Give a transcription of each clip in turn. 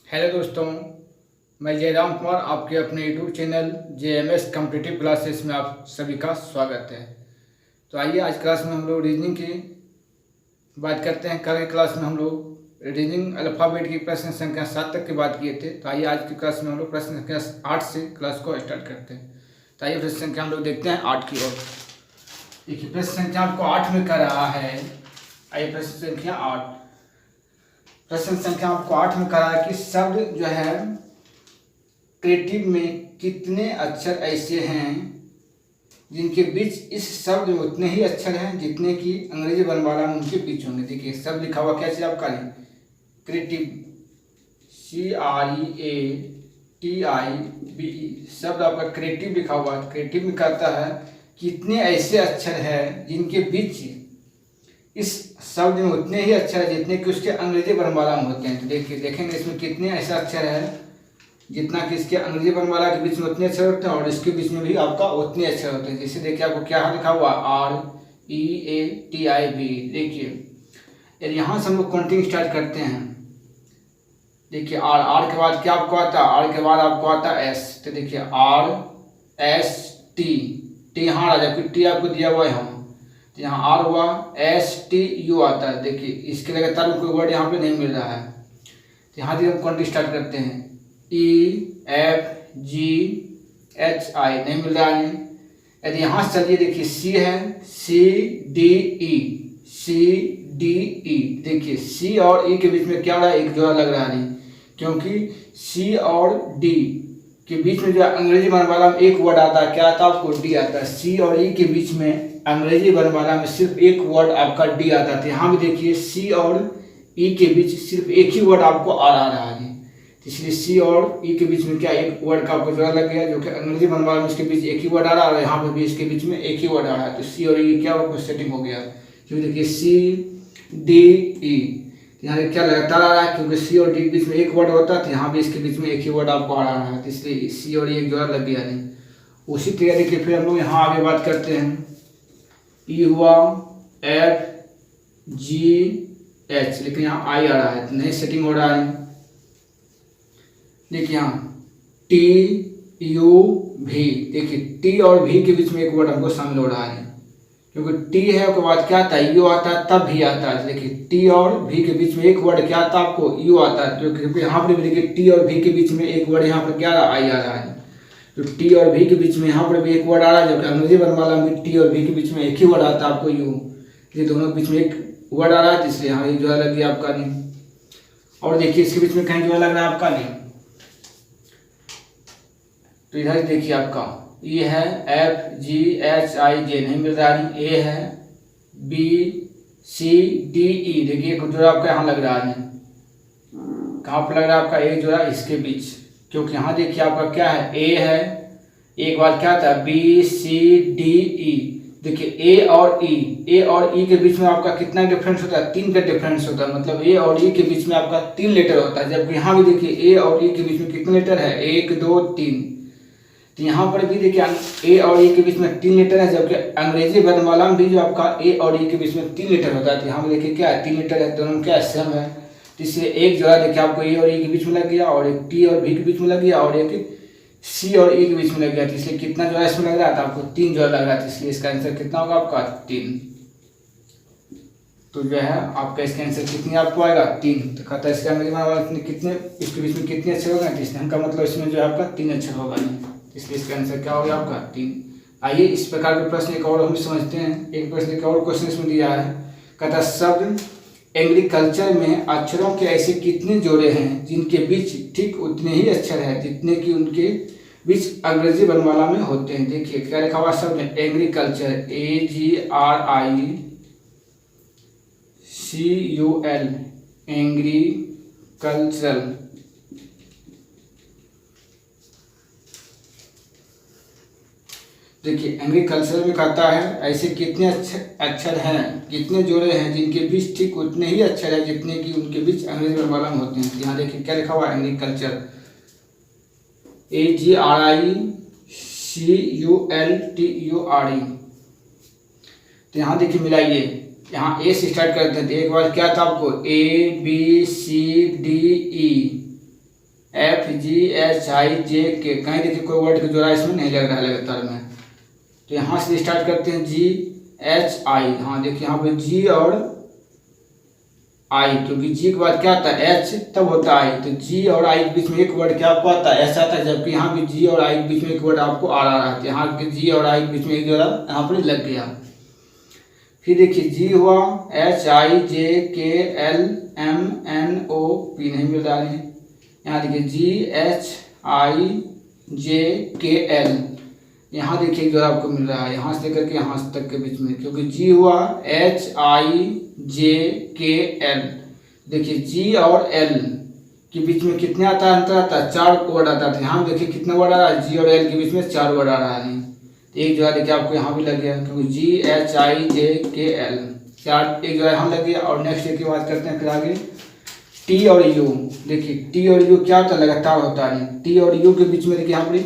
Hello दोस्तों, मैं जयराम कुमार आपके अपने YouTube channel JMS competitive classes में आप सभी का स्वागत है। तो आइए आज क्लास में हम लोग रीजनिंग की बात करते हैं। कल की क्लास में हम लोग रीजनिंग अल्फ़ाबेट की प्रश्न संख्या 7 तक की बात किए थे। तो आइए आज की क्लास में हम लोग प्रश्न संख्या 8 से क्लास को स्टार्ट करते हैं। तो आइए प्रश्न संख्या हम लोग देखते हैं 8 की ओर। देखिए प्रश्न संख्या आपको 8 में कर रहा है। आइए प्रश्न संख्या 8। प्रश्न संख्या आपको 8 में कहा है कि शब्द जो है क्रिएटिव में कितने अक्षर ऐसे हैं जिनके बीच इस शब्द में उतने ही अक्षर हैं जितने कि अंग्रेजी वर्णमाला में उनके बीच होंगे। देखिए शब्द लिखा हुआ क्या चीज़ आपका क्रिएटिव CREATIVE शब्द आपका क्रिएटिव लिखा हुआ है। क्रिएटिव में कहता है कितने ऐसे अक्षर हैं जिनके बीच इस शब्द में उतने ही अक्षर है जितने कि उसके अंग्रेजी वर्णमाला में होते हैं। तो देखिए देखेंगे इसमें कितने ऐसे अक्षर है जितना कि इसके अंग्रेजी वर्णमाला के बीच में उतने अक्षर होते हैं और इसके बीच में भी आपका उतने अक्षर होते हैं। जैसे देखिए आपको क्या लिखा हुआ REATIVE। देखिए यदि यहाँ से हम लोग काउंटिंग स्टार्ट करते हैं। देखिए आर के बाद क्या आपको आता है, आर के बाद आपको आता है S। तो देखिए RST टी यहाँ आ जाए, टी आपको दिया हुआ है यहाँ, तो यहाँ आर हुआ STU आता है। देखिए इसके लगातार कोई वर्ड यहाँ पे नहीं मिल रहा है। तो यहाँ से हम काउंटिंग स्टार्ट करते हैं EFGHI नहीं मिल रहा है। यदि यहाँ से चलिए देखिए C है CDE। देखिए C और E के बीच में क्या हो रहा है, एक जोड़ा लग रहा है क्योंकि C और D के बीच में जो अंग्रेजी वर्णमाला में एक वर्ड आता है, क्या आता है आपको D आता है। C और E के बीच में अंग्रेजी वर्णमाला में सिर्फ एक वर्ड आपका D आता है। यहाँ भी देखिए C और E के बीच सिर्फ एक ही वर्ड आपको R आ रहा है, इसलिए C और E के बीच में क्या एक वर्ड का आपको जोड़ा लग गया जो कि अंग्रेजी वर्णमाला में इसके बीच एक ही वर्ड आ रहा है और यहाँ पे भी इसके बीच में एक ही वर्ड आ रहा है। तो C और E क्या आपको सेटिंग हो गया, क्योंकि देखिए CDE यहाँ पे क्या लगातार आ रहा है क्योंकि C और D के बीच में एक वर्ड होता है, तो यहाँ भी इसके बीच में एक ही वर्ड आपको आ रहा है, तो इसलिए C और E एक जोड़ा लग गया नहीं। उसी तरीके के फिर हम लोग यहाँ आगे बात करते हैं। E हुआ FGH लेकिन यहाँ I आ रहा है तो नहीं सेटिंग हो रहा है। देखिए यहाँ TUV, देखिए T और V के बीच में एक वर्ड हमको शामिल हो रहा है क्योंकि T है उसके बाद क्या आता है U आता है तब भी आता है। देखिए T और V के बीच में एक वर्ड क्या आता है आपको U आता है, क्योंकि यहाँ पर भी देखिए T और V के बीच में एक वर्ड यहाँ पर क्या I आ रहा है। तो T और V के बीच में यहाँ पर भी एक वर्ड आ रहा है जबकि अंग्रेजी वर्णमाला में T और V के बीच में एक ही वर्ड आता है आपको U। ये दोनों के बीच में एक वर्ड आ रहा है इसलिए यहाँ एक जोड़ा लग गया आपका नहीं। और देखिए इसके बीच में कहीं जोड़ा लग रहा है आपका नहीं, तो इधर देखिए आपका ये है FGHIJ नहीं मिल रहा है, A है BCDE देखिए एक जोड़ा आपका यहाँ लग रहा है, कहाँ पर लग रहा है आपका एक जोड़ा इसके बीच, क्योंकि यहाँ देखिए आपका क्या है A है, एक बार क्या था BCDE। देखिए A और E के बीच में आपका कितना डिफरेंस होता है, 3 का डिफरेंस होता है, मतलब A और E के बीच में आपका 3 लेटर होता है। जबकि यहाँ भी देखिए A और E के बीच में कितने लेटर है 1 2 3, तो यहाँ पर भी देखिए A और E के बीच में 3 लेटर है, जबकि अंग्रेजी वर्णमाला में भी जो आपका A और E के बीच में 3 लेटर होता है। तो यहाँ पर देखिए क्या है 3 लेटर है, दोनों क्या सेम है, तो इसलिए एक जोड़ा देखिए आपको A और E के बीच में लग गया और एक T और V के बीच में लग गया और एक C और E के बीच में लग गया। तो इसलिए कितना जोड़ा इसमें लग रहा था आपको 3 जोड़ा लग रहा था, इसलिए इसका आंसर कितना होगा आपका 3। तो जो है आपका इसका आंसर कितनी आपको आएगा 3। तो कहता है इसका कितने इसके बीच में कितने अक्षर होगा, इसमें का मतलब इसमें जो है आपका 3 अक्षर होगा नहीं, इसलिए इसका आंसर क्या हो गया आपका 3। आइए इस प्रकार के प्रश्न एक और हम समझते हैं। एक प्रश्न एक और क्वेश्चन इसमें दिया है, कहता शब्द एग्रीकल्चर में अक्षरों के ऐसे कितने जोड़े हैं जिनके बीच ठीक उतने ही अक्षर है जितने कि उनके बीच अंग्रेजी वर्णमाला में होते हैं। देखिए क्या लिखा हुआ शब्द एग्रीकल्चर AGRICUL एग्रीकल्चरल। देखिए एग्रीकल्चर में कहता है ऐसे कितने अक्षर हैं कितने जोड़े हैं जिनके बीच ठीक उतने ही अक्षर है जितने कि उनके बीच अंग्रेजी वर्णमाला में होते हैं। यहाँ देखिए क्या लिखा हुआ है एग्रीकल्चर AGRICULTURE। तो यहाँ देखिए मिलाइए, यहाँ ए से स्टार्ट करते हैं तो एक बार क्या था आपको ABCDE FGHIJK, कहीं देखिए कोई वर्ड का जोड़ा इसमें नहीं लग रहा है लगातार में। तो यहाँ से स्टार्ट करते हैं GHI। हाँ देखिए यहाँ पे G और I, क्योंकि G के बाद क्या आता है H तब होता है I, तो G और I के बीच में एक वर्ड क्या आपको आता है, ऐसा आता है। जबकि यहाँ भी G और I के बीच में एक वर्ड आपको R आ रहा है, यहाँ के G और I के बीच में एक जोड़ा यहाँ पर लग गया। फिर देखिए G हुआ, HIJKLMNOP नहीं मिल रहा है। यहाँ देखिए GHIJKL, यहाँ देखिए जो आपको मिल रहा है यहाँ से लेकर के यहाँ तक के बीच में, क्योंकि G हुआ HIJKL। देखिए G और L के बीच में कितने आता है अंतर आता है, 4 वर्ड आता है। यहाँ देखिए कितने वर्ड आ रहा है, G और L के बीच में 4 वर्ड आ रहा है। एक जो है देखिए आपको यहाँ भी लग गया, क्योंकि GHIJKL 4 एक जो है यहाँ लग गया। और नेक्स्ट एक की बात करते हैं फिर आगे, T और U। देखिए T और U क्या होता है, लगातार होता है। T और U के बीच में देखिए यहाँ पर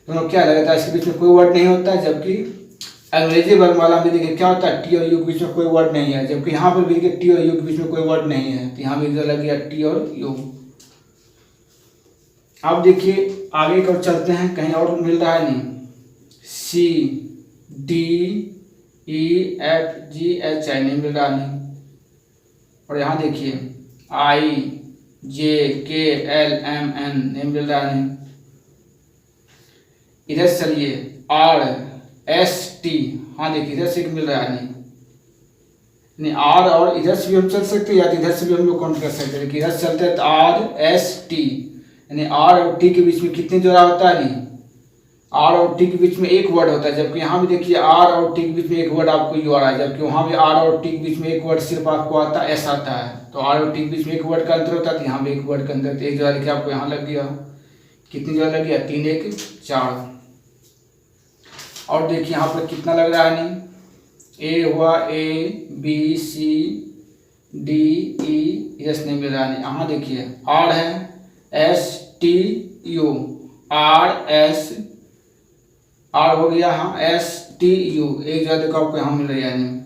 दोनों क्या लगातार, इसके बीच में कोई वर्ड नहीं होता है। जबकि अंग्रेजी वर्णमाला में देखिए क्या होता है, T और U के बीच में कोई वर्ड नहीं है। जबकि यहाँ पर भी देखिए T और U के बीच में कोई वर्ड नहीं है, तो यहाँ भी लग गया T और U। अब देखिए आगे की ओर चलते हैं, कहीं और मिल रहा है नहीं। CDEFGHI नहीं मिल रहा नहीं। और यहाँ देखिए IJKLMN नहीं मिल रहा नहीं। इधर चलिए RST, हाँ देखिए इधर से मिल रहा है नहीं। R और इधर से भी हम चल सकते हैं या इधर से भी हम लोग काउंट कर सकते हैं। इधर चलते हैं तो RST, यानी R और T के बीच में कितने जोड़ा होता है, नहीं R और T के बीच में एक वर्ड होता है। जबकि यहाँ भी देखिए R और T के बीच में एक वर्ड आपको U आ रहा है, जबकि वहाँ भी R और T के बीच में एक वर्ड सिर्फ आपको आता है S आता है। तो R और T के बीच में एक वर्ड का अंतर होता है, तो यहाँ भी एक वर्ड का अंतर। तो एक जोड़ा देखिए आपको यहाँ लग गया, कितनी जोड़ा लग गया, 3 1 4। और देखिए यहाँ पर कितना लग रहा है, नहीं A हुआ ABCDE, यस नहीं मिल रहा है। यहाँ देखिए R है STU, R हो गया, हाँ STU, एक जगह देखो आपको यहाँ मिल रही है। नहीं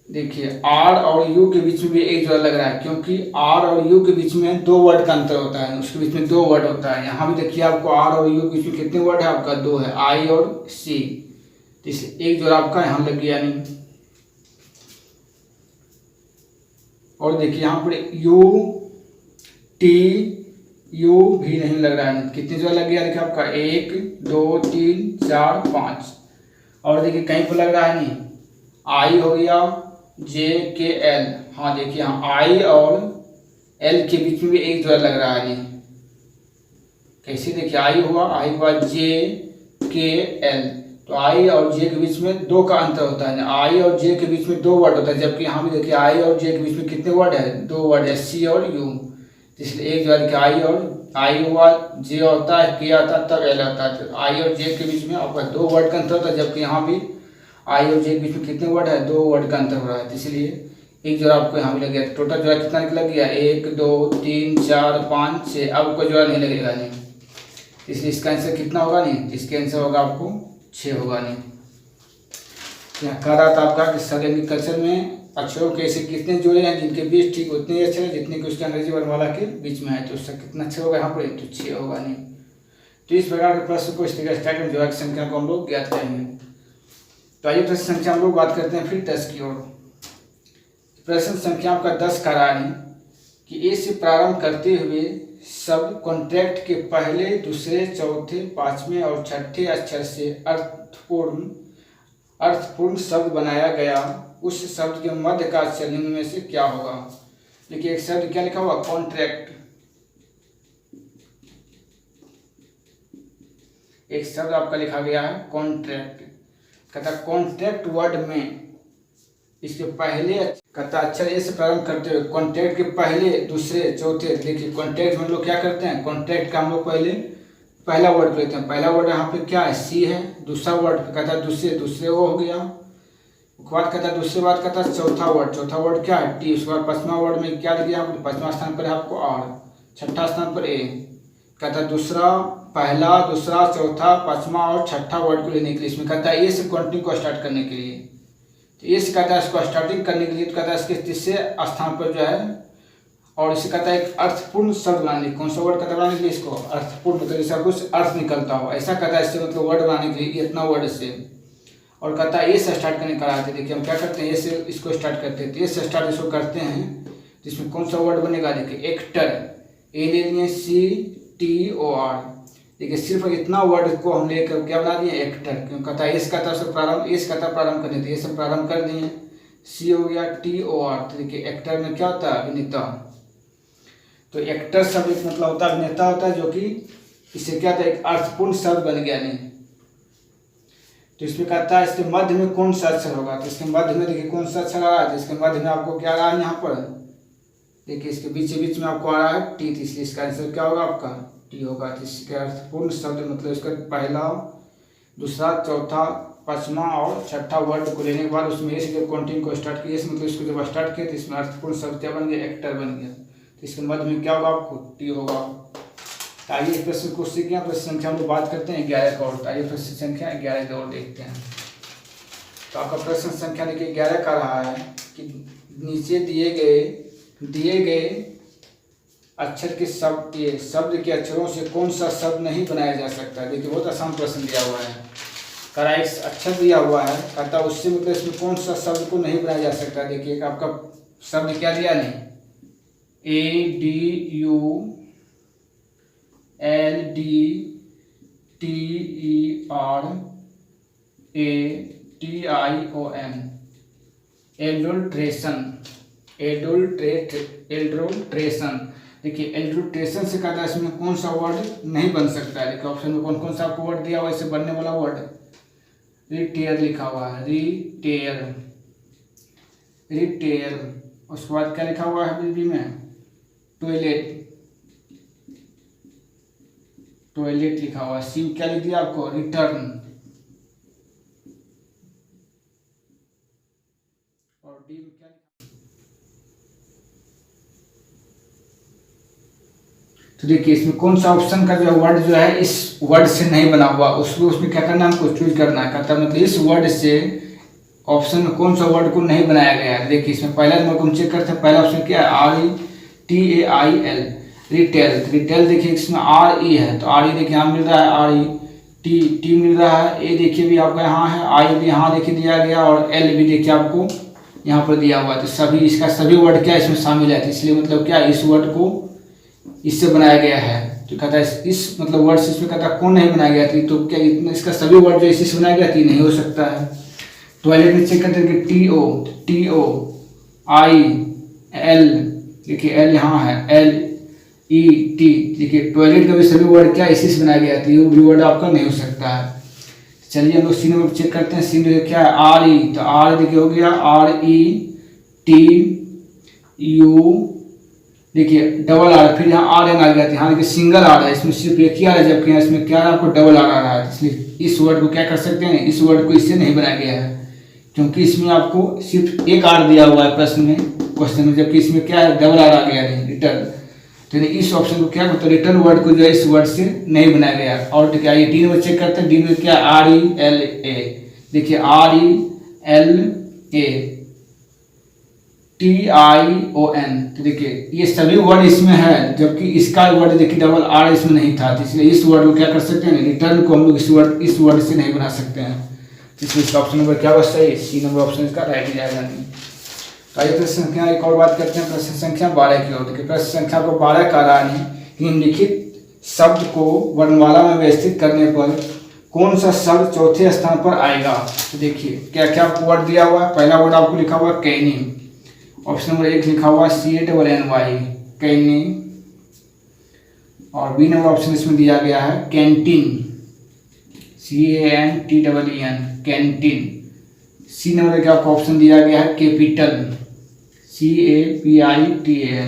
देखिए R और U के बीच में भी एक जगह लग रहा है, क्योंकि R और U के बीच में 2 वर्ड का अंतर होता है, उसके बीच में 2 वर्ड होता है। यहाँ भी देखिए आपको R और U के बीच में कितने वर्ड है, आपका 2 है, I और C। तो इसलिए एक जोड़ा आपका यहाँ लग गया नहीं। और देखिए यहाँ पर U भी नहीं लग रहा है, कितने जोड़ा लग गया देखिए आपका 1 2 3 4 5। और देखिए कहीं पर लग रहा है नहीं, I हो गया JKL, हाँ देखिए यहाँ I और L के बीच में भी एक जोड़ा लग रहा है। नहीं कैसे, देखिए I हुआ JKL, तो I और J के बीच में 2 का अंतर होता है। I और J के बीच में 2 वर्ड होता है, जबकि यहाँ भी देखिए I और J के बीच में कितने वर्ड है, 2 वर्ड है, C और U। इसलिए एक जो है कि I और I हुआ, J होता है, K आता है, तब L आता है। तो I और J के बीच में आपका 2 वर्ड का अंतर होता है, जबकि यहाँ भी I और J के बीच में कितने वर्ड है, 2 वर्ड का अंतर हो रहा है। तो इसलिए एक जोड़ा आपको यहाँ भी लग गया। टोटल जो है कितना लग गया, 1 2 3 4 5 6। अब कोई जोड़ा नहीं लगेगा नहीं, इसलिए इसका आंसर कितना होगा, नहीं इसके आंसर होगा आपको 6 होगा। नहीं यहाँ कह रहा था आपका कि सलैंगिक कल्चर में अक्षरों के ऐसे कितने जोड़े हैं जिनके बीच ठीक उतने ही अक्षर हैं जितने कि उसके अंग्रेजी वर्णमाला के बीच में है, तो उसका कितना अक्षर होगा यहाँ पर, तो 6 होगा। नहीं तो इस प्रकार के प्रश्न को इस तरीके से टाइप जो है संख्या को हम लोग ज्ञात करेंगे। तो आइए प्रश्न संख्या हम लोग बात करते हैं फिर 10 की ओर। प्रश्न संख्या आपका 10 का रहा है कि ए से प्रारंभ करते हुए शब्द कॉन्ट्रैक्ट के पहले, दूसरे, चौथे, 5वें और 6ठे अक्षर से अर्थपूर्ण शब्द बनाया गया, उस शब्द के मध्य का अक्षर निम्न में से क्या होगा। देखिए एक शब्द क्या लिखा हुआ, कॉन्ट्रैक्ट। एक शब्द आपका लिखा गया है कॉन्ट्रैक्ट। कहता कॉन्ट्रैक्ट वर्ड में इसके पहले कहता अक्षर ए से प्रारंभ करते हुए कॉन्ट्रैक्ट के पहले, दूसरे, चौथे। देखिए कॉन्ट्रैक्ट में हम लोग क्या करते हैं, कॉन्ट्रैक्ट का हम लोग पहले पहला वर्ड लेते हैं। पहला वर्ड यहाँ पे क्या है, सी है। दूसरा वर्ड कहता है दूसरे वो हो गया। उसके बाद कहता है दूसरे बाद कहता है चौथा वर्ड क्या है, टी। उसके बाद 5वां वर्ड में क्या लिख दिया, 5वां स्थान पर है आपको आर, 6ठा स्थान पर ए। कहता है पहला, दूसरा, चौथा, 5वां और 6ठा वर्ड को लेने के लिए इसमें कहता है ए से कंटिन्यू को स्टार्ट करने के लिए। तो ये कहता है इसको स्टार्टिंग करने के लिए, तो कहता है इसके तीसरे स्थान पर जो है और इसे कहता है एक अर्थपूर्ण शब्द बनाने। कौन सा वर्ड कहता है बनाने के लिए इसको? अर्थपूर्ण, मतलब जैसा कुछ अर्थ निकलता हो ऐसा कहता है इससे, मतलब वर्ड बनाने के लिए इतना वर्ड से। और कहता है ए से स्टार्ट करने कराते। देखिए हम क्या करते हैं, ए से इसको स्टार्ट करते हैं, तो ए से स्टार्ट इसको करते हैं, जिसमें कौन सा वर्ड बनेगा? देखिए एक्टर, ए ले लिए CTOR। देखिए सिर्फ इतना वर्ड को हम लेकर क्या बना दिए? एक्टर। क्यों? कहता है एस का था प्रारंभ, एस का था प्रारंभ करने, तो ये सब प्रारंभ कर दिए, सी हो गया TOR। तो देखिए एक्टर में क्या होता है? अभिनेता। तो एक्टर शब्द एक मतलब होता है अभिनेता होता है, जो कि इससे क्या था? एक अर्थपूर्ण शब्द बन गया नहीं। तो इसमें कहता है इसके मध्य में कौन सा अक्षर होगा? तो इसके मध्य में देखिए कौन सा अक्षर आ रहा है? तो इसके मध्य में आपको क्या आ रहा है यहाँ पर? देखिए इसके बीच में आपको आ रहा है टी, इसलिए इसका आंसर क्या होगा? आपका टी होगा। तो इसके अर्थपूर्ण शब्द मतलब इसका पहला, दूसरा, चौथा, पांचवा और छठा वर्ड को लेने के बाद उसमें से जब कॉन्टिन्यू को स्टार्ट किया, मतलब इसको जब स्टार्ट किया तो इसमें अर्थपूर्ण शब्द क्या बन गया? एक्टर बन गया। तो इसके मध्य में क्या होगा? आपको टी होगा। तो आइए इस प्रश्न को सीखें। प्रश्न संख्या हम लोग बात करते हैं 11 का और। आइए प्रश्न संख्या 11 का और देखते हैं। तो आपका प्रश्न संख्या देखिए 11 का रहा है कि नीचे दिए गए अक्षर के शब्द, ये शब्द के अक्षरों से कौन सा शब्द नहीं बनाया जा सकता? देखिए बहुत आसान प्रश्न दिया हुआ है। करा एक अक्षर दिया हुआ है, कहता उससे मतलब इसमें कौन सा शब्द को नहीं बनाया जा सकता? देखिए आपका शब्द क्या दिया नहीं? ADULTERATION, एडुल्ट्रेशन। देखिए एडुल्ट्रेशन से कहता है इसमें कौन सा वर्ड नहीं बन सकता है? देखिए ऑप्शन में कौन कौन सा आपको वर्ड दिया हुआ है इससे बनने वाला वर्ड? रिटेयर लिखा हुआ है, रिटेयर। उसके बाद क्या लिखा हुआ है बी में? टॉयलेट लिखा हुआ है। सी क्या लिख दिया आपको? रिटर्न। और डी में क्या? तो देखिए इसमें कौन सा ऑप्शन का जो वर्ड जो है इस वर्ड से नहीं बना हुआ, उसमें क्या करना है? हमको चूज करना है। कहता मतलब इस वर्ड से ऑप्शन में कौन सा वर्ड को नहीं बनाया गया है। देखिए इसमें पहला नंबर को हम चेक करते हैं। पहला ऑप्शन क्या है? RETAIL, retail. देखिए इसमें RE है, तो RE देखिए यहाँ मिल रहा है, RE, टी मिल रहा है, ए देखिए भी आपका यहाँ है, आई भी यहाँ देखिए दिया गया, और एल भी देखिए आपको यहाँ पर दिया हुआ है। तो सभी इसका सभी वर्ड क्या इसमें शामिल है, तो इसलिए मतलब क्या इस वर्ड को इससे बनाया गया है। तो कहता है इस मतलब वर्ड से इसमें कहता है कौन नहीं बनाया गया थी? तो क्या इतना इसका सभी वर्ड जो इसी से बनाया गया थी? नहीं हो सकता है। टॉयलेट में चेक करते हैं कि TOIL, देखिए एल यहाँ है, LET। देखिए टॉयलेट का भी सभी वर्ड क्या इसी से बनाया गया था, ये भी वर्ड आपका नहीं हो सकता है। चलिए हम लोग सी नंबर चेक करते हैं। सी में क्या है? RE, तो R देखिए हो गया RETU, देखिए डबल आर, फिर यहाँ RN आ गया था, यहाँ देखिए सिंगल आर है, इसमें सिर्फ एक ही आ रहा है, जबकि यहाँ इसमें क्या आपको डबल आर आ रहा है। इसलिए इस वर्ड को क्या कर सकते हैं? इस वर्ड को इससे नहीं बनाया गया है, क्योंकि इसमें आपको सिर्फ एक आर दिया हुआ है प्रश्न में, क्वेश्चन में, जबकि इसमें क्या है? डबल आर आ गया है, रिटर्न। तो इस ऑप्शन को क्या करते हैं? रिटर्न वर्ड को जो है इस वर्ड से नहीं बनाया गया। और क्या ये डी में चेक करते हैं। डी में क्या? RELA, देखिए RELA TION। तो देखिए ये सभी वर्ड इसमें है, जबकि इसका वर्ड देखिए डबल आर इसमें नहीं था, तो इसलिए इस वर्ड को क्या कर सकते हैं? रिटर्न को हम लोग इस वर्ड से नहीं बना सकते हैं। इसलिए इसका ऑप्शन नंबर क्या होगा? सही, सी नंबर ऑप्शन इसका राइट हो जाएगा। नहीं तो आइए प्रश्न संख्या एक और बात करते हैं, प्रश्न संख्या 12 की ओर। देखिए प्रश्न संख्या को 12 का रहा है कि निम्नलिखित शब्द को वर्णमाला में व्यवस्थित करने पर कौन सा शब्द चौथे स्थान पर आएगा? तो देखिए क्या क्या आपको वर्ड दिया हुआ है। पहला वर्ड आपको लिखा हुआ कैनी, ऑप्शन नंबर 1 लिखा हुआ CANNY, कैनी। और बी नंबर ऑप्शन इसमें दिया गया है canteen, CANTEN, canteen. C number का आपको ऑप्शन दिया गया है कैपिटल, CAPITAL।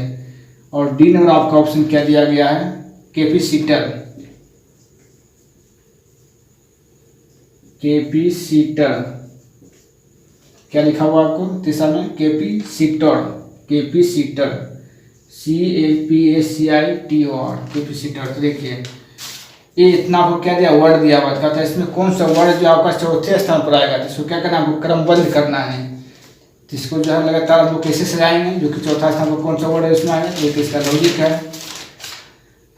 और डी नंबर आपका ऑप्शन क्या दिया गया है? कैपेसिटर, क्या लिखा हुआ आपको तीसरा में? Capacitor, CAPACITOR, capacitor. तो देखिए ये इतना आपको क्या दिया? वर्ड दिया हुआ था, इसमें कौन सा वर्ड जो आपका चौथे स्थान पर आएगा, तो इसको क्या करना है? आपको क्रमबद्ध करना है। तो तो इसको जो है लगातार हम लोग कैसे सजाएंगे, जो कि चौथा स्थान पर कौन सा वर्ड है उसमें आएगा, देखिए इसका लॉजिक है।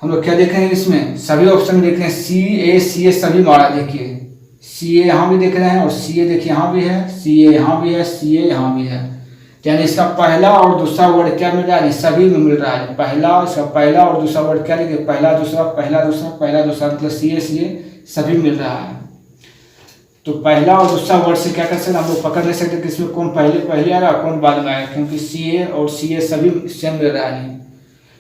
हम लोग क्या देख रहे हैं इसमें, सभी ऑप्शन देख रहे हैं, सी ए सभी मारा, देखिए सी ए यहाँ भी देख रहे हैं और सी ए देखिए यहाँ भी है, सी ए यहाँ भी है, सी ए यहाँ भी है। यानी इसका पहला और दूसरा वर्ड क्या मिल रहा है, सभी में मिल रहा है। पहला और दूसरा वर्ड क्या लिखे, पहला दूसरा पहला दूसरा पहला दूसरा, मतलब सी ए सभी मिल रहा है। तो पहला और दूसरा वर्ड से क्या कर सकते हैं हम लोग, पकड़ नहीं सकते कि इसमें कौन पहले आएगा कौन बाद में आएगा, क्योंकि सी ए और सी ए सभी सेम मिल रहा है।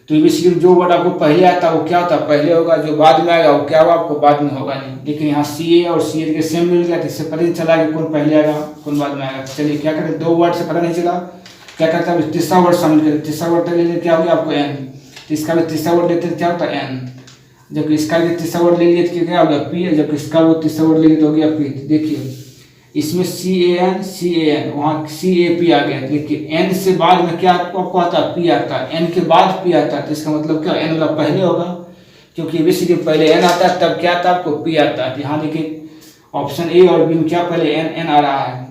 तो बेसिकली जो वर्ड आपको पहले आता है वो क्या होता है, पहले होगा, जो बाद में आएगा वो क्या होगा, आपको बाद में होगा नहीं। लेकिन यहाँ सी ए और सी ए के सेम मिल गया, तो इससे पता नहीं चला कि कौन पहले आएगा कौन बाद में आएगा। चलिए क्या करें, दो वर्ड से पता नहीं चला, क्या करता है तीसरा वर्ड शामिल करें। तीसरा वर्ड ले लेते क्या हो गया आपको एन, तो इसका भी तीसरा वर्ड लेते क्या होता है एन, जबकि इसका भी तीसरा वर्ड ले लिए तो क्या हो गया पी, जबकि इसका वो तीसरा वर्ड ले लिए तो हो गया पी। देखिए इसमें सी ए एन वहाँ सी ए पी आ गया, देखिए एन से बाद में क्या आपको आता है, पी आता है, एन के बाद पी आता है। तो इसका मतलब क्या, एन वाला पहले होगा, क्योंकि बेसिकली पहले एन आता है तब क्या आता है आपको पी आता है। यहाँ देखिए ऑप्शन ए और बी में क्या पहले एन आ रहा है,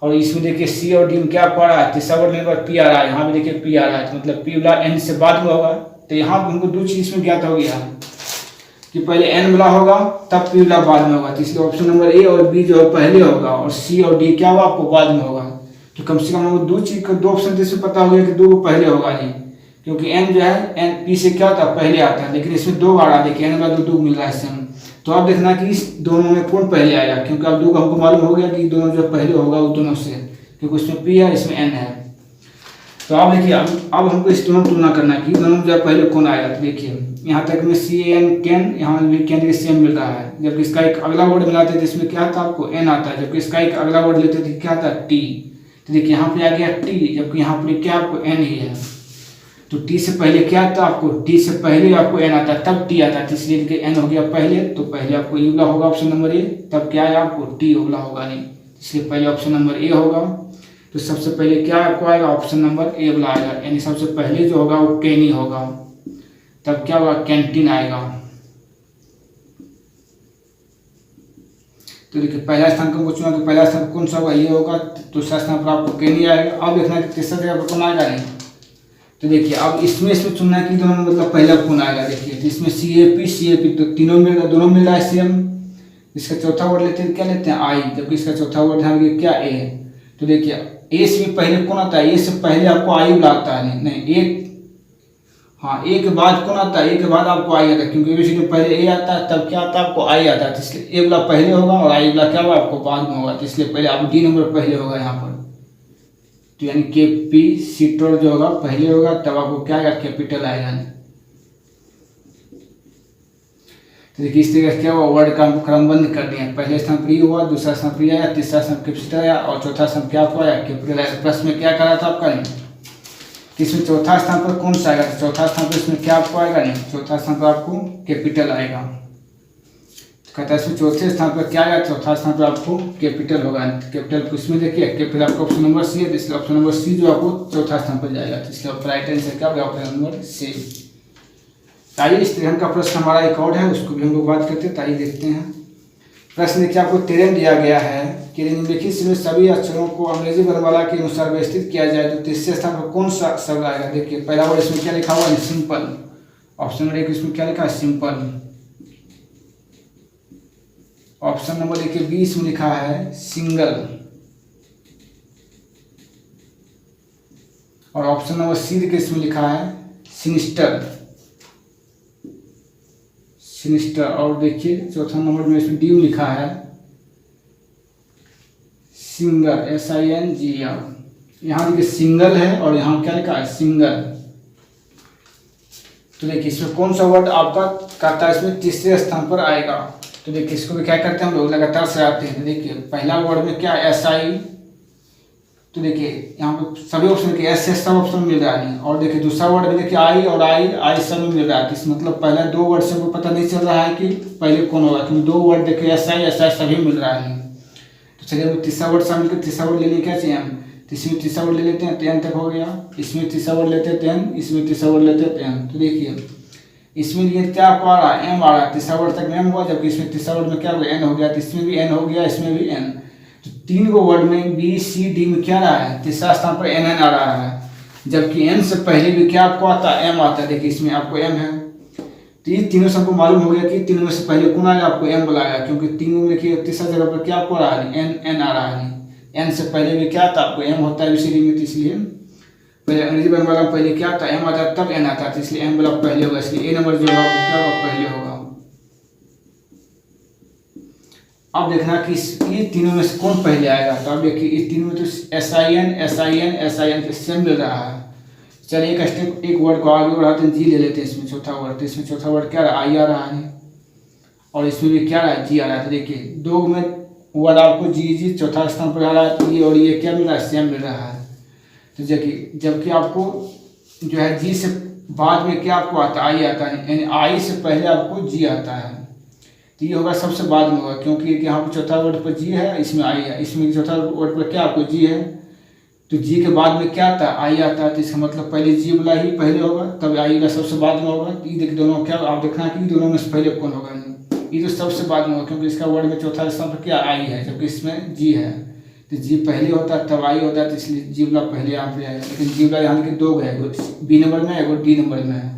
और इसमें देखिए सी और डी में क्या पड़ रहा है, तीसरा वर्ड लेने पर पी आ रहा है, यहाँ भी देखिए पी आ रहा है, तो मतलब पी वाला एन से बाद में होगा। तो यहाँ हमको दो चीज इसमें ज्ञात हो गया कि पहले एन वाला होगा तब पी वाला बाद में होगा, तो इसलिए ऑप्शन नंबर ए और बी जो है पहले होगा और सी और डी क्या होगा आपको बाद में होगा। तो कम से कम हमको दो चीज का, दो ऑप्शन जैसे पता हो गया कि दो पहले होगा नहीं, क्योंकि एन जो है एन पी से क्या होता है पहले आता है, लेकिन इसमें दो आ रहा है, देखिए एन वाला दो मिल रहा है इसमें। तो आप देखना कि इस दोनों में कौन पहले आएगा, क्योंकि आप दो का हमको मालूम हो गया कि दोनों जो पहले होगा उस दोनों से, क्योंकि उसमें पी है इसमें एन है। तो आप देखिए अब हमको इस दोनों तुलना करना कि दोनों में जब पहले कौन आएगा। तो देखिए यहाँ तक में सी एन कैन, यहाँ भी कैन के सेम मिल रहा है, जबकि इसका एक अगला वर्ड मिलाते थे इसमें क्या आता है आपको एन आता है, जबकि इसका एक अगला वर्ड लेते थे क्या आता है टी। तो देखिए यहाँ पे आ गया टी, जबकि यहाँ पे क्या आपको एन ही है। तो टी से पहले क्या आता है आपको, टी से पहले आपको एन आता है तब टी आता है, इसलिए एन हो गया पहले, तो पहले आपको ई वाला होगा ऑप्शन नंबर ए, तब क्या है आपको टी वाला होगा नहीं, इसलिए पहले ऑप्शन नंबर ए होगा। तो सबसे पहले क्या आपको आएगा, ऑप्शन नंबर ए वाला आएगा, यानी सबसे पहले जो होगा वो कैनी होगा, तब क्या होगा कैंटीन आएगा। तो देखिए पहला स्थान को चुना कि पहला स्थान कौन सा होगा, ये होगा, दूसरा स्थान पर आपको कैनी आएगा। अब देखना कि तीसरा जगह पर कौन आएगा नहीं। तो देखिए अब इसमें चुनना है कि दोनों में मतलब पहला कौन आएगा। देखिए तो इसमें सी ए पी तो तीनों मिल रहा, दोनों मिल रहा है सेम। इसका चौथा वर्ड लेते हैं क्या लेते हैं आई, जबकि इसका चौथा वर्ड है क्या ए है। तो देखिए ए से भी पहले कौन आता है, ए से पहले आपको आई वाला आता है, नहीं एक, हाँ ए के बाद कौन आता है, ए के बाद आपको आई आता है, क्योंकि बेसिकली पहले ए आता है तब क्या आता है आपको आई आता है, तो इसलिए ए वाला पहले होगा और आई वाला क्या होगा आपको बाद में होगा, तो इसलिए पहले आप डी नंबर पहले होगा यहाँ पर। तो यानी के पी सीटर जो होगा पहले होगा, तब आपको क्या आएगा कैपिटल आएगा। तो देखिए इस तरह क्या हुआ, वर्ड का क्रमबंद कर दिया, पहले स्थान पर ई हुआ, दूसरा स्थान पर आया, तीसरा स्थान कैपिटल आया और चौथा स्थान क्या आपको आया कैपिटल आया। प्लस में क्या करा था आपका नहीं, इसमें चौथा स्थान पर कौन सा आएगा, तो चौथा स्थान पर इसमें क्या आपको आएगा नहीं, चौथा स्थान पर आपको कैपिटल आएगा। तो कहता है इसमें चौथे स्थान पर क्या आएगा, चौथा स्थान पर आपको कैपिटल होगा। कैपिटल इसमें देखिए कैपिटल आपका ऑप्शन नंबर सी है, इसलिए ऑप्शन नंबर सी जो आपको चौथा स्थान पर जाएगा, तो इसलिए राइट आंसर क्या होगा ऑप्शन नंबर सी। आइए इस तरह का प्रश्न हमारा एक और है, उसको भी हम लोग बात करते हैं, ताइए देखते हैं। प्रश्न देखिए आपको 13 दिया गया है कि निम्नलिखित में सभी अक्षरों को अंग्रेजी वर्णमाला के अनुसार व्यवस्थित किया जाए तो तीसरे स्थान पर कौन सा शब्द आएगा। देखिए पहला वर्ड इसमें क्या लिखा हुआ है, सिंपल, ऑप्शन नंबर 1 इसमें क्या लिखा है सिंपल। ऑप्शन नंबर देखिए 20 में लिखा है सिंगल, और ऑप्शन नंबर सी देखिए इसमें लिखा है सिनिस्टर, और देखिए चौथा नंबर में इसमें डी में लिखा है सिंगर, SINGER। यहाँ देखिए सिंगल है और यहाँ क्या लिखा है सिंगल। तो देखिए इसमें कौन सा वर्ड आपका कहता है इसमें तीसरे स्थान पर आएगा। तो देखिए इसको भी क्या करते हैं हम लोग लगातार से आते हैं। देखिए पहला वर्ड में क्या SI, तो देखिए यहाँ पे सभी ऑप्शन के एस सब ऑप्शन मिल रहा है, और देखिए दूसरा वर्ड में देखिए आई और आई सब में मिल रहा है। इस मतलब पहला दो वर्ड से हमको पता नहीं चल रहा है कि पहले कौन होगा, क्योंकि दो वर्ड देखिए SI सभी मिल रहा है। तो चलिए हम तीसरा वर्ड शामिल कर, तीसरा वर्ड ले लिए क्या चाहिए हम, तो इसमें तीसरा वर्ड ले लेते हैं 10 तक हो गया, इसमें तीसरा वर्ड लेते हैं 10, इसमें तीसरा वर्ड लेते हैं 10। तो देखिए इसमें ये क्या आ रहा है एम आ रहा है, तीसरा वर्ड तक एम हुआ, जबकि इसमें तीसरा वर्ड में क्या हो गया एन हो गया, तो इसमें भी एन हो गया, इसमें भी एन। तो 3 गो वर्ड में बी सी डी में क्या रहा है, तीसरा स्थान पर एन एन आ रहा है, जबकि एन से पहले भी क्या आपको आता है, एम आता है। देखिए इसमें आपको एम है, तो ये तीनों से हमको मालूम हो गया कि तीनों में से पहले कौन आएगा, आपको एम बुलाएगा, क्योंकि तीनों में देखिए तीसरा जगह पर क्या आपको आ रहा है, एन एन आ रहा है। एन से पहले भी क्या था, आपको एम होता है इसी में, तो इसलिए पहले अंग्रेजी वर्णमाला में पहले क्या आता है, एम आता है तब एन आता है, तो इसलिए एम वाला पहले होगा, इसलिए ए नंबर जो होगा वो क्या होगा, पहले होगा। अब देखना कि ये तीनों में से कौन पहले आएगा, तो अब देखिए इस तीनों में तो एस आई एन पे सेम मिल रहा है। चलिए एक स्टेप एक वर्ड को आगे बढ़ाते हैं, जी ले लेते हैं इसमें चौथा वर्ड, तो इसमें चौथा वर्ड क्या रहा, आई आ रहा है, और इसमें भी क्या रहा है, जी आ रहा है। तो देखिए दो में वर्ड आपको जी जी चौथा स्थान पर आ रहा है, तो ये और ये क्या मिल रहा है, सेम मिल रहा है। तो देखिए जबकि आपको जो है जी से बाद में क्या आपको आता है, आई आता है, यानी आई से पहले आपको जी आता है, तो ये होगा सबसे बाद में होगा, क्योंकि यहाँ पर चौथा वर्ड पर जी है, इसमें आई है, इसमें चौथा वर्ड पर क्या आपको जी है, तो जी के बाद में क्या आता है, आई आता है, तो इसका मतलब पहले जी वाला ही पहले होगा, तब आई का सबसे बाद में होगा। ये देखिए दोनों क्या आप देखना कि दोनों में से पहले कौन होगा, ये तो सबसे बाद में होगा, क्योंकि इसका वर्ड में चौथा स्थान पर क्या आई है, जबकि इसमें जी है, तो जी पहले होता है तब आई होता है, तो इसलिए जी वाला पहले यहाँ पे आएगा। लेकिन जी वाला यहाँ देखिए दो है, बी नंबर में है, डी नंबर में है,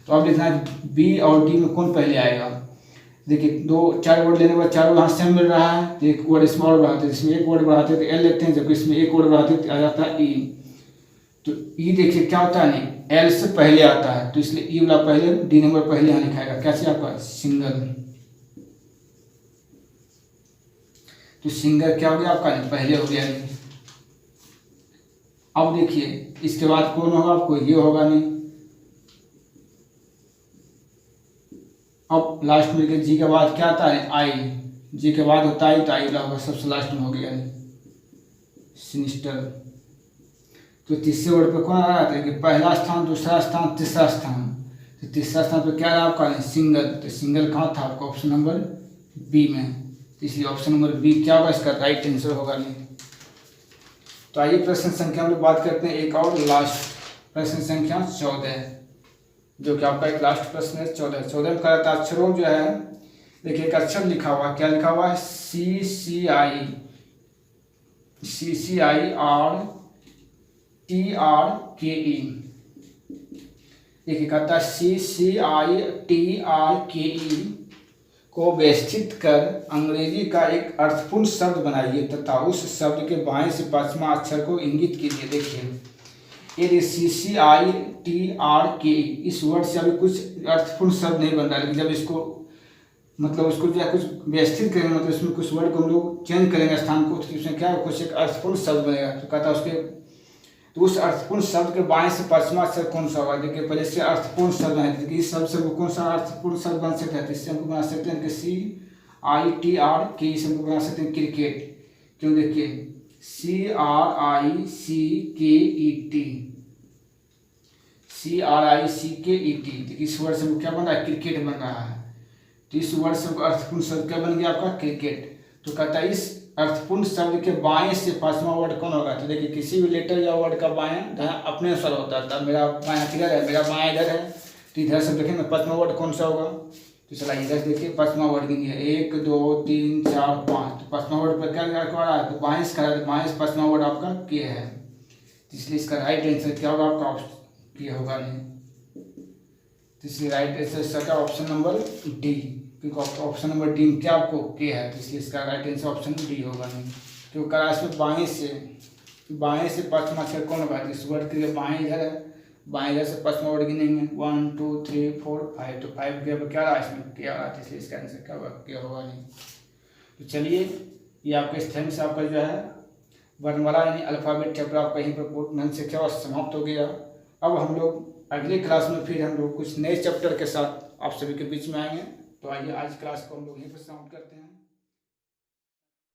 तो अब देखना है बी और डी में कौन पहले आएगा। देखिए दो चार वर्ड लेने के बाद चारों यहाँ सेम मिल रहा है, तो एक वर्ड इसमें और बढ़ाते हैं, इसमें एक वर्ड बढ़ाते हैं तो एल लेते हैं, जबकि इसमें एक वर्ड बढ़ाते हैं तो आ जाता है ई। तो ई देखिए क्या होता है, नहीं एल से पहले आता है, तो इसलिए ई वाला पहले, डी नंबर पहले यहाँ लिखाएगा, कैसे आपका सिंगल, तो सिंगल क्या हो गया आपका, पहले हो गया नहीं। अब देखिए इसके बाद कौन होगा, आपको ये होगा नहीं। अब लास्ट में जी के बाद क्या आता है, आई, जी के बाद होता है तो आई वाला होगा, सबसे लास्ट में हो गया नहीं, सिनिस्टर। तो तीसरे वर्ड पे कौन आ रहा था, कि पहला स्थान, दूसरा स्थान, तीसरा स्थान, तो तीसरा स्थान पे क्या रहा आपका, सिंगल, तो सिंगल कहाँ था आपका, ऑप्शन नंबर बी में, तो इसलिए ऑप्शन नंबर बी क्या होगा, इसका राइट आंसर होगा नहीं। तो आइए प्रश्न संख्या में बात करते हैं एक और लास्ट, प्रश्न संख्या 14, जो कि आपका एक लास्ट प्रश्न है 14 में कहा था अक्षरों जो है, देखिए एक अक्षर लिखा हुआ, क्या लिखा हुआ है, सी सी आई आर टी आर के ई। देखिए कहता है सी सी आई टी आर के ई को व्यवस्थित कर अंग्रेजी का एक अर्थपूर्ण शब्द बनाइए तथा उस शब्द के बाएं से पांचवा अक्षर को इंगित कीजिए। देखिए ये सी सी आई टी आर के, इस वर्ड से अभी कुछ अर्थपूर्ण शब्द नहीं बन रहा है, लेकिन जब इसको मतलब उसको जो है कुछ व्यवस्थित करेंगे, मतलब इसमें कुछ वर्ड को हम लोग चेंज करेंगे स्थान को, तो उसमें क्या कुछ एक अर्थपूर्ण शब्द बनेगा। तो कहता है उसके, तो उस अर्थपूर्ण शब्द के बाएं से पांचवा अक्षर कौन सा होगा। देखिए पहले से अर्थपूर्ण शब्द है, देखिए इस शब्द से वो कौन सा अर्थपूर्ण शब्द बन सकता है, तो इससे हमको बना सकते हैं कि सी आई टी आर के, इसे हमको बना सकते हैं क्रिकेट। क्यों, देखिए सी आर आई सी के ई टी, सी आर आई सी के ई टी, इस वर्ड से क्या बन रहा है, क्रिकेट बन रहा है। तो इस वर्ड से अर्थपूर्ण शब्द क्या बन गया आपका, क्रिकेट। तो कहता है इस अर्थपूर्ण शब्द के बाएं से पांचवा वर्ड कौन होगा। तो देखिए किसी भी लेटर या वर्ड का बाएं अपने अनुसार होता है, मेरा बाएं किधर है, मेरा बाएं इधर है, तो इधर से देखेंगे पांचवा वर्ड कौन सा होगा। तो चला इधर देखिए पांचवा वर्ड गिनिए 1 2 3 4 5, तो पांचवा वर्ड पर क्या आ रहा है, तो बाएं से करा, बाएं से पांचवा वर्ड आपका के है, इसलिए इसका राइट आंसर क्या होगा आपका, के होगा नहीं। तो इसलिए राइट आंसर इसका ऑप्शन नंबर डी, क्योंकि ऑप्शन नंबर डी में क्या आपको के है, तो इसलिए इसका राइट आंसर ऑप्शन डी होगा नहीं। क्योंकि क्लास में बाएं से पांचवा अक्षर कौन होगा, इस वर्ड के लिए बाएं इधर है, बाएं इधर से पांचवा वर्ड गिनेंगे 1 2 3 4 5, तो 5 के क्या रहा इसमें के आ रहा है, इसलिए इसका आंसर क्या होगा, के होगा नहीं। तो चलिए ये आपके इस टाइम से आपका जो है वर्णमाला यानी अल्फाबेट चैप्टर आपका यहीं पर पूर्ण शिक्षा समाप्त हो गया। अब हम लोग अगले क्लास में फिर हम लोग कुछ नए चैप्टर के साथ आप सभी के बीच में आएंगे। तो आइए आज क्लास को हम लोग यहीं पर समाप्त करते हैं।